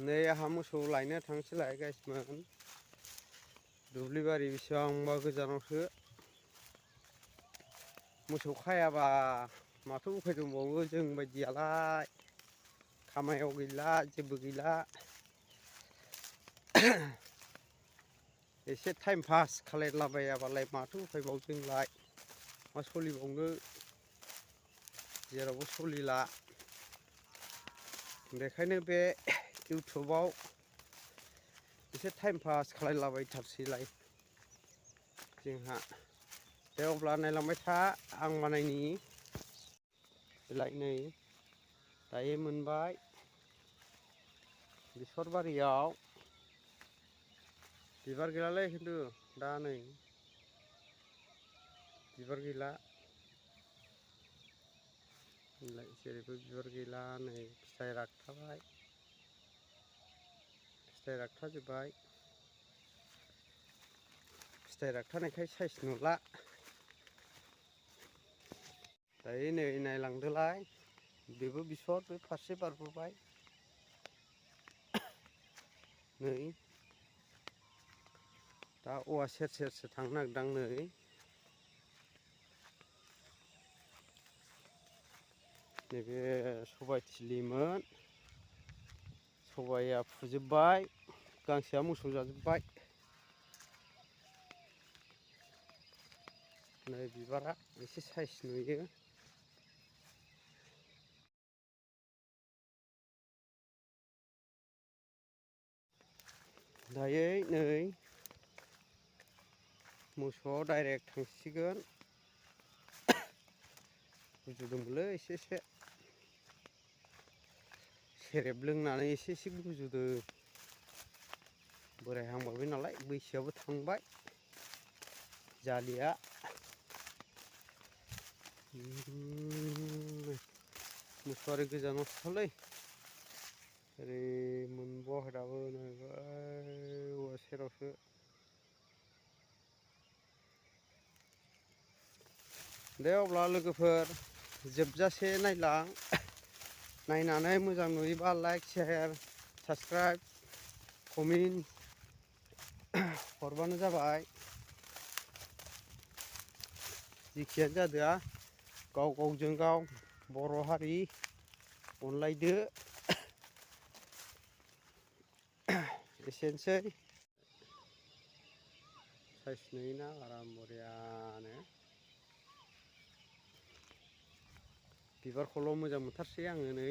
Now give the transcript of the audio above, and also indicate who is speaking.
Speaker 1: नै आंहा मोसौ लायनो थांसैलाय गाइसमोन दुब्लिबारि बेसेबांबा गोजानावसो मोसौ खायाबा माथो उफाय दंबावो जों बायदियालाय खामायाव गैला जेबो गैला एसे टाइम पास खालायलाबायाबालाय माथो उफायबाव जोंलाय मा सोलिबावनो जेरावबो सोलिला बेखायनो बे इउटुबाव एसे टाइम पास खालायलाबायथारसैलाय जोंहा दे अब्ला नायलांबाय था आं बानायनि बेलाय नै दायो मोनबाय बेसर बारियाव बिबार गैलालै खिन्थु दा नै बिबार गैला जेरैबो बिबार गैला नै फिथाइ रागथाबाय फिथाइ रागथाजोब्बाय फिथाइ रागथानायखाय साइज नुला दायो नै नायलांदोलाय बेबो बेसर बे फारसे बारबोबाय नै दा औवा सेर सेरसो थांनो नागिरदां नै नैबे सबाय थिलिमोन सबाया फुजोब्बाय गांसेया मोसौ जाजोब्बाय नै बिबारा एसे साइज नुयो दायो नै मोसौआव डाइरेक्ट थांसिगोन गुजुदोंबोलै एसे सेरेब लोंनानै एसे गुजुदों बोरायहांबायबो नालाय बैसोआबो थांबाय जालिया मोसौआ गोजानावसो थालै ओरै मोनबावाखै दाबो नै औवा सेरावसो दे अब्ला लोगोफोर जोबजासे नायलां नायनानै मोजां नुयोबा लाइक शेयार साबसक्राइब कमेन्ट हरबानो जाबाय जिखियानो जादोआ गाव गावजों गाव बर' हारि अनलायदो एसेनोसै साइज नुयोना आराम बरियानो बिबारखौल' मोजां मोनथारसै आङो नै